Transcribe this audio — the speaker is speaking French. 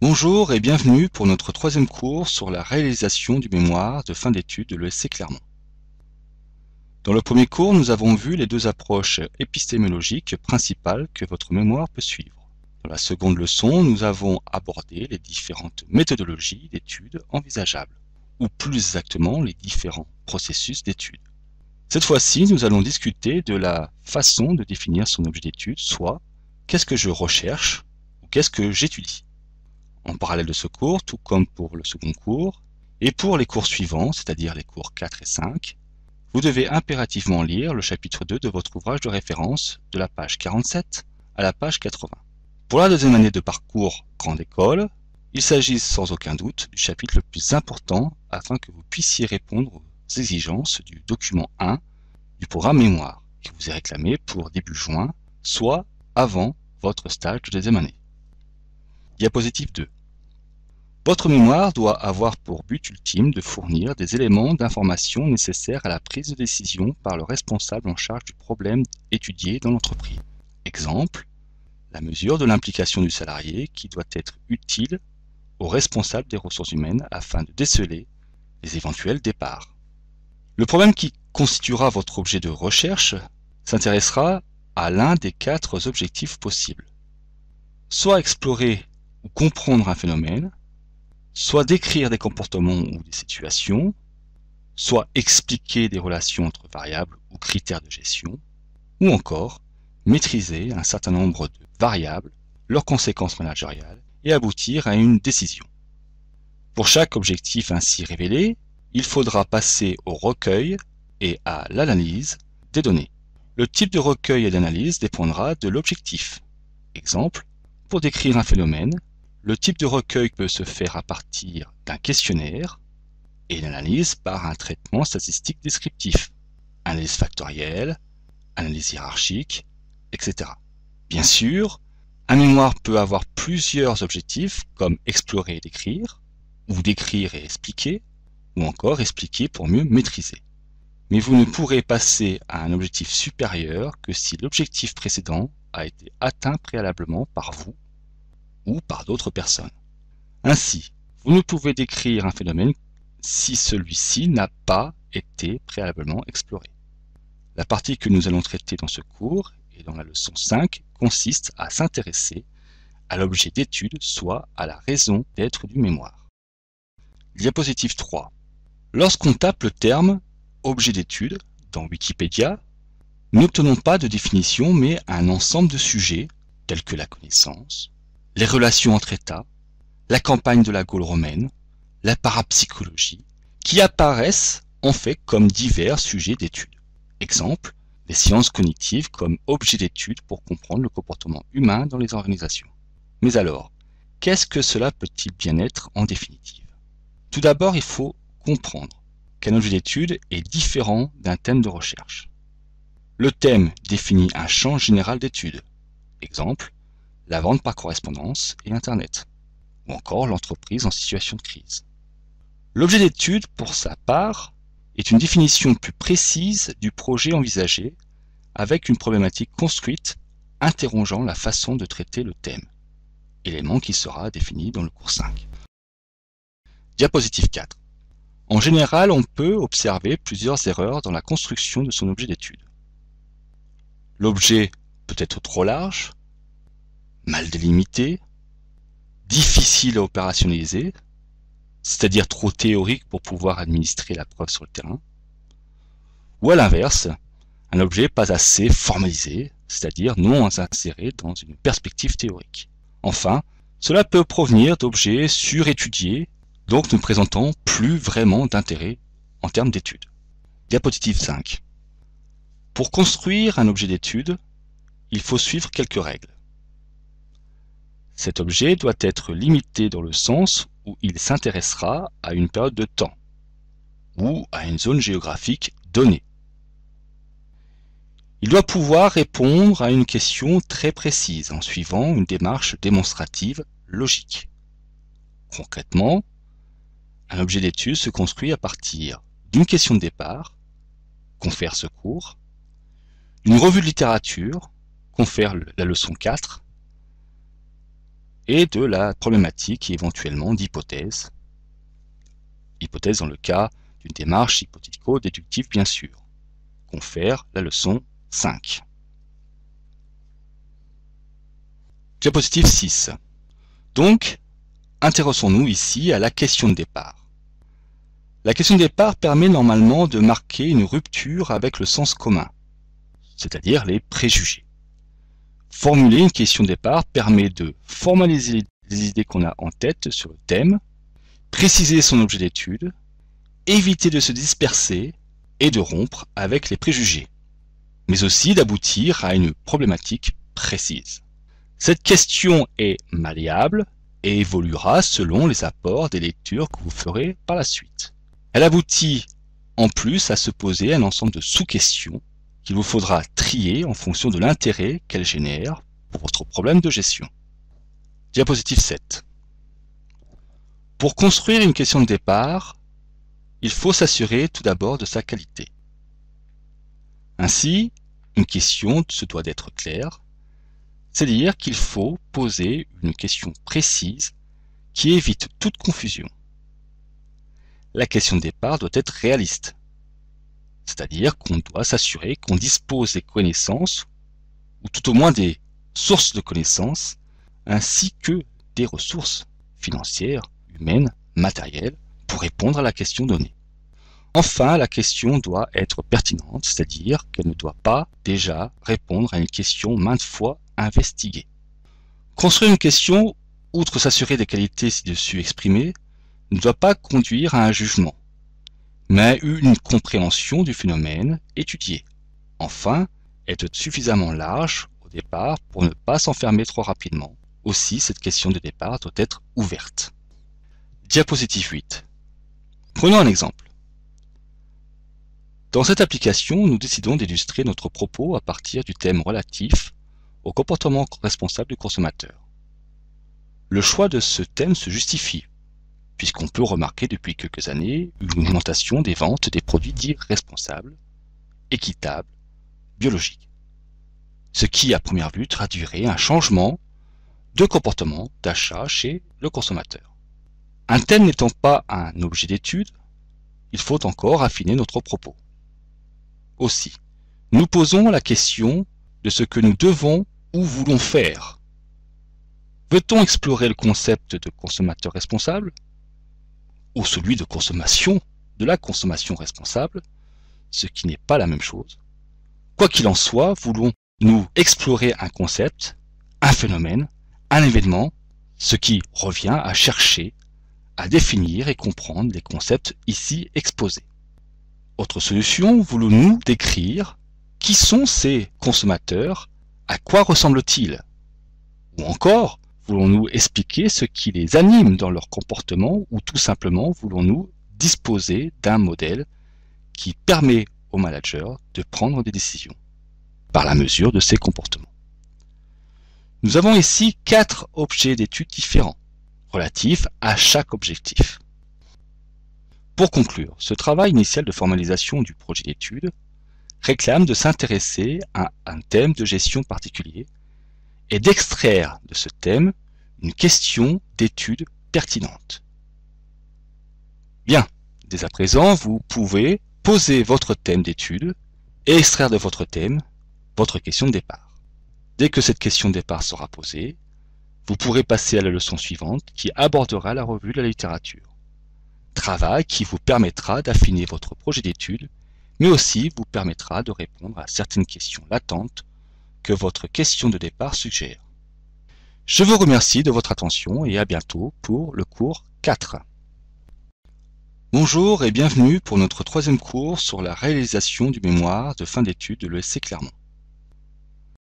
Bonjour et bienvenue pour notre troisième cours sur la réalisation du mémoire de fin d'études de l'ESC Clermont. Dans le premier cours, nous avons vu les deux approches épistémologiques principales que votre mémoire peut suivre. Dans la seconde leçon, nous avons abordé les différentes méthodologies d'études envisageables, ou plus exactement les différents processus d'études. Cette fois-ci, nous allons discuter de la façon de définir son objet d'étude, soit qu'est-ce que je recherche ou qu'est-ce que j'étudie. En parallèle de ce cours, tout comme pour le second cours, et pour les cours suivants, c'est-à-dire les cours 4 et 5, vous devez impérativement lire le chapitre 2 de votre ouvrage de référence de la page 47 à la page 80. Pour la deuxième année de parcours Grande École, il s'agit sans aucun doute du chapitre le plus important afin que vous puissiez répondre aux exigences du document 1 du programme mémoire qui vous est réclamé pour début juin, soit avant votre stage de deuxième année. Diapositive 2. Votre mémoire doit avoir pour but ultime de fournir des éléments d'information nécessaires à la prise de décision par le responsable en charge du problème étudié dans l'entreprise. Exemple, la mesure de l'implication du salarié qui doit être utile au responsable des ressources humaines afin de déceler les éventuels départs. Le problème qui constituera votre objet de recherche s'intéressera à l'un des 4 objectifs possibles. Soit explorer ou comprendre un phénomène, soit décrire des comportements ou des situations, soit expliquer des relations entre variables ou critères de gestion, ou encore maîtriser un certain nombre de variables, leurs conséquences managériales, et aboutir à une décision. Pour chaque objectif ainsi révélé, il faudra passer au recueil et à l'analyse des données. Le type de recueil et d'analyse dépendra de l'objectif. Exemple, pour décrire un phénomène, le type de recueil peut se faire à partir d'un questionnaire et l'analyse par un traitement statistique descriptif, analyse factorielle, analyse hiérarchique, etc. Bien sûr, un mémoire peut avoir plusieurs objectifs comme explorer et décrire, ou décrire et expliquer, ou encore expliquer pour mieux maîtriser. Mais vous ne pourrez passer à un objectif supérieur que si l'objectif précédent a été atteint préalablement par vous ou par d'autres personnes. Ainsi, vous ne pouvez décrire un phénomène si celui-ci n'a pas été préalablement exploré. La partie que nous allons traiter dans ce cours et dans la leçon 5 consiste à s'intéresser à l'objet d'étude, soit à la raison d'être du mémoire. Diapositive 3. Lorsqu'on tape le terme « objet d'étude » dans Wikipédia, n'obtenons pas de définition mais un ensemble de sujets tels que la connaissance, les relations entre États, la campagne de la Gaule romaine, la parapsychologie, qui apparaissent en fait comme divers sujets d'étude. Exemple, les sciences cognitives comme objet d'étude pour comprendre le comportement humain dans les organisations. Mais alors, qu'est-ce que cela peut-il bien être en définitive? Tout d'abord, il faut comprendre qu'un objet d'étude est différent d'un thème de recherche. Le thème définit un champ général d'étude. Exemple, la vente par correspondance et Internet, ou encore l'entreprise en situation de crise. L'objet d'étude, pour sa part, est une définition plus précise du projet envisagé avec une problématique construite interrogeant la façon de traiter le thème, élément qui sera défini dans le cours 5. Diapositive 4. En général, on peut observer plusieurs erreurs dans la construction de son objet d'étude. L'objet peut être trop large, mal délimité, difficile à opérationnaliser, c'est-à-dire trop théorique pour pouvoir administrer la preuve sur le terrain, ou à l'inverse, un objet pas assez formalisé, c'est-à-dire non inséré dans une perspective théorique. Enfin, cela peut provenir d'objets surétudiés, donc ne présentant plus vraiment d'intérêt en termes d'étude. Diapositive 5. Pour construire un objet d'étude, il faut suivre quelques règles. Cet objet doit être limité dans le sens où il s'intéressera à une période de temps ou à une zone géographique donnée. Il doit pouvoir répondre à une question très précise en suivant une démarche démonstrative logique. Concrètement, un objet d'étude se construit à partir d'une question de départ, confère ce cours, d'une revue de littérature, confère la leçon 4, et de la problématique et éventuellement d'hypothèses. Hypothèse dans le cas d'une démarche hypothético-déductive bien sûr. Confère la leçon 5. Diapositive 6. Donc, intéressons-nous ici à la question de départ. La question de départ permet normalement de marquer une rupture avec le sens commun, c'est-à-dire les préjugés. Formuler une question de départ permet de formaliser les idées qu'on a en tête sur le thème, préciser son objet d'étude, éviter de se disperser et de rompre avec les préjugés, mais aussi d'aboutir à une problématique précise. Cette question est malléable et évoluera selon les apports des lectures que vous ferez par la suite. Elle aboutit en plus à se poser un ensemble de sous-questions qu'il vous faudra trier en fonction de l'intérêt qu'elle génère pour votre problème de gestion. Diapositive 7. Pour construire une question de départ, il faut s'assurer tout d'abord de sa qualité. Ainsi, une question se doit d'être claire, c'est-à-dire qu'il faut poser une question précise qui évite toute confusion. La question de départ doit être réaliste, c'est-à-dire qu'on doit s'assurer qu'on dispose des connaissances, ou tout au moins des sources de connaissances, ainsi que des ressources financières, humaines, matérielles, pour répondre à la question donnée. Enfin, la question doit être pertinente, c'est-à-dire qu'elle ne doit pas déjà répondre à une question maintes fois investiguée. Construire une question, outre s'assurer des qualités ci-dessus exprimées, ne doit pas conduire à un jugement, mais à une compréhension du phénomène étudié. Enfin, être suffisamment large au départ pour ne pas s'enfermer trop rapidement. Aussi, cette question de départ doit être ouverte. Diapositive 8. Prenons un exemple. Dans cette application, nous décidons d'illustrer notre propos à partir du thème relatif au comportement responsable du consommateur. Le choix de ce thème se justifie, puisqu'on peut remarquer depuis quelques années une augmentation des ventes des produits dits responsables, équitables, biologiques, ce qui à première vue traduirait un changement de comportement d'achat chez le consommateur. Un thème n'étant pas un objet d'étude, il faut encore affiner notre propos. Aussi, nous posons la question de ce que nous devons ou voulons faire. Veut-on explorer le concept de consommateur responsable ou celui de la consommation responsable, ce qui n'est pas la même chose? Quoi qu'il en soit, voulons-nous explorer un concept, un phénomène, un événement, ce qui revient à chercher à définir et comprendre les concepts ici exposés. Autre solution, voulons-nous décrire qui sont ces consommateurs, à quoi ressemblent-ils? Ou encore, voulons-nous expliquer ce qui les anime dans leur comportement ou tout simplement voulons-nous disposer d'un modèle qui permet au manager de prendre des décisions par la mesure de ses comportements? Nous avons ici 4 objets d'étude différents, relatifs à chaque objectif. Pour conclure, ce travail initial de formalisation du projet d'étude réclame de s'intéresser à un thème de gestion particulier et d'extraire de ce thème une question d'étude pertinente. Bien, dès à présent, vous pouvez poser votre thème d'étude et extraire de votre thème votre question de départ. Dès que cette question de départ sera posée, vous pourrez passer à la leçon suivante qui abordera la revue de la littérature. Travail qui vous permettra d'affiner votre projet d'étude, mais aussi vous permettra de répondre à certaines questions latentes que votre question de départ suggère. Je vous remercie de votre attention et à bientôt pour le cours 4. Bonjour et bienvenue pour notre 3e cours sur la réalisation du mémoire de fin d'études de l'ESC Clermont.